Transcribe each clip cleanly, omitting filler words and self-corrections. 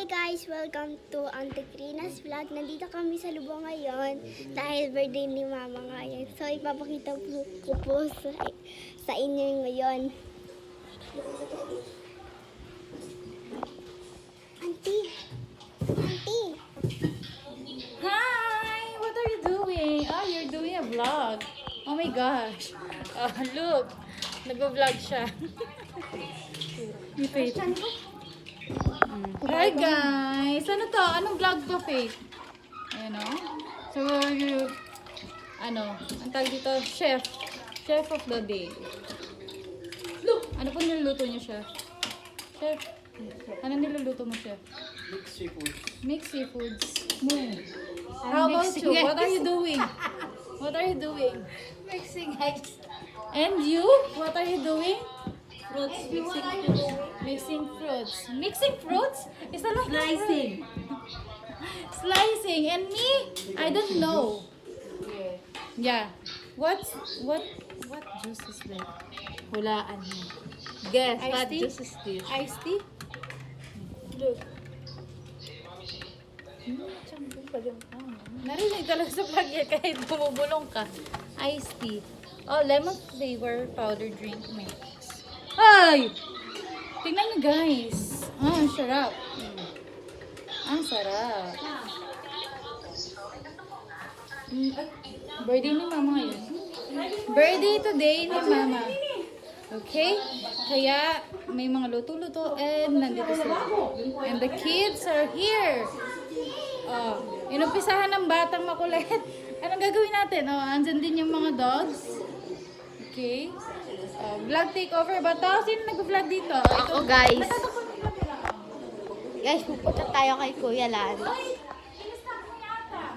Hi guys! Welcome to Auntie Krina's vlog. Nandito kami sa Lubong ngayon dahil birthday ni Mama ngayon. So ipapakita ko po sa inyo ngayon. Auntie! Auntie! Hi! What are you doing? Oh, you're doing a vlog. Oh my gosh. Oh, look. Nag-vlog siya. Faith. Hi guys! Ano to? Anong vlog to, Faith? Ayan o. So, ang tawag dito, chef. Chef of the day. Look! Ano po niluluto niyo, chef? Chef? Ano niluluto mo, chef? Mixed seafood. Mixed seafoods. How about you? What are you doing? What are you doing? Mixing eggs. And you? What are you doing? Fruits. Mixing fruits. Mixing fruits? Is that like Slicing. Slicing. And me? I don't know. Yeah. What juice is that? Hulaan mo. Guess, Iced what tea? juice is this? Iced tea? Look. Narinig ka lang sa vlog yan kahit bumubulong ka. Iced tea. Oh, lemon flavor powder drink mix. Ay! Tingnan nyo guys. Ah, ang sarap. Ang sarap. Birthday ni Mama ngayon. Birthday today ni Mama. Okay? Kaya may mga luto-luto and nandito sila. And the kids are here. Oh, inumpisahan ng batang makulit. Anong gagawin natin? Oh, andyan din yung mga dogs. Okay. Vlog takeover ba to? Sino nag-vlog dito? Ako, guys. Guys, pupunta tayo kay Kuya Lan.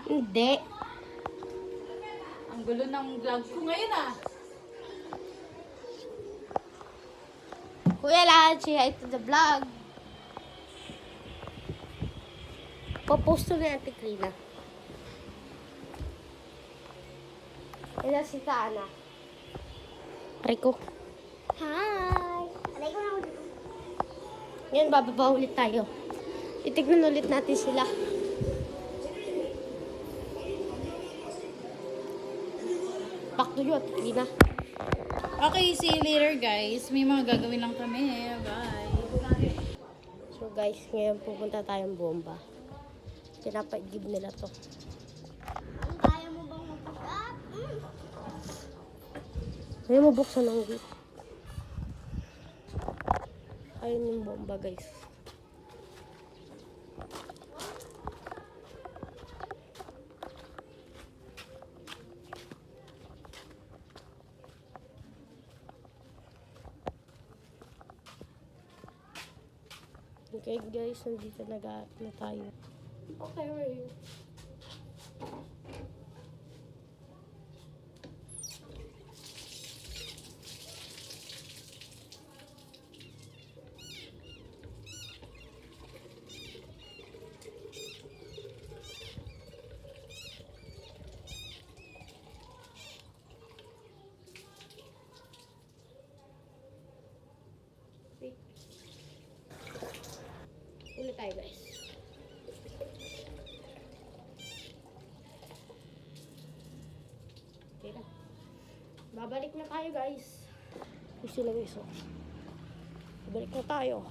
Hindi. Ang gulo ng vlog ko ngayon ah. Kuya Lan, say hi to the vlog. Popost to na Auntie Krina. Ila si Tana. Rico. Hi! Alay ko na ako dito. Ngayon, bababa ulit tayo. Itignan ulit natin sila. Back to you, Auntie Krina. Okay, see you later guys. May mga gagawin lang kami. Bye. So guys, ngayon pupunta tayong bomba. Pinapaigib nila to. Kaya mo bang mag-up? Ngayon mabuksan ang gate. Ayun yung bomba guys. Okay guys, nandito na tayo. Okay, where are you? Ulit tayo guys. Okay na. Babalik na tayo guys. Gusto na guys oh. Babalik na tayo.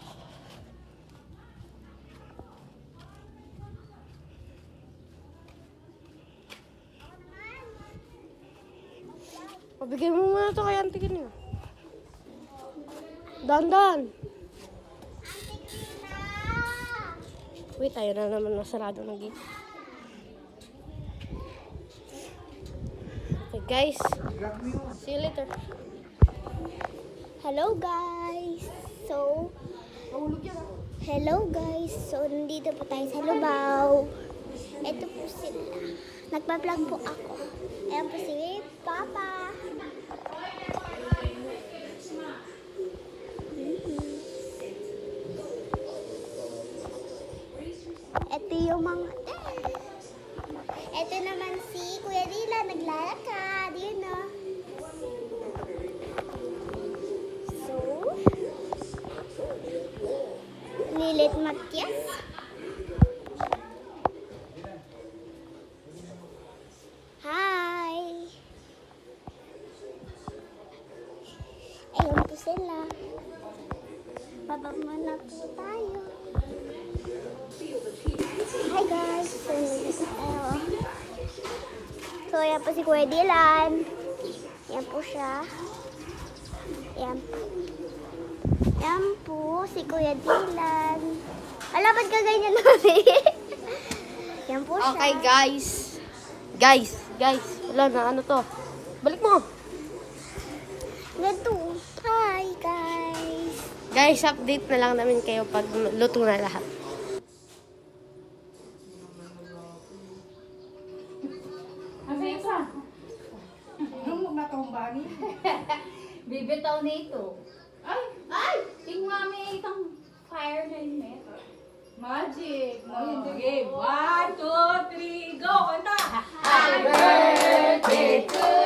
Pabigyan mo muna ito kay Auntie Krina. Dandan. Wait, tayo na naman nasarado ng gate. Okay guys, see you later. Hello guys! So, nandito po tayo sa Lubao. Ito po sila. Nagpa-vlog po ako. Ayan po si Papa. Ito yung mga... Ito naman si Kuya Dila, naglalakad. Yun o. So, Lilit Matias. sila. Baba muna po tayo. Hi guys! So, nandito tayo. So, yan po si Kuya Dylan. Yan po siya. Yan. Yan po si Kuya Dylan. Ala, ba't ka ganyan natin? Yan po siya. Okay, guys. Guys. Wala na, ano to? Balik mo. Ganito. Hi guys. Guys, update na lang namin kayo pag luto na lahat. Bibitaw na ito. Ay! Ting mami, itong fire helmet. Magic! Mo hindi game. 1, 2, 3, go! Kanta! Happy birthday to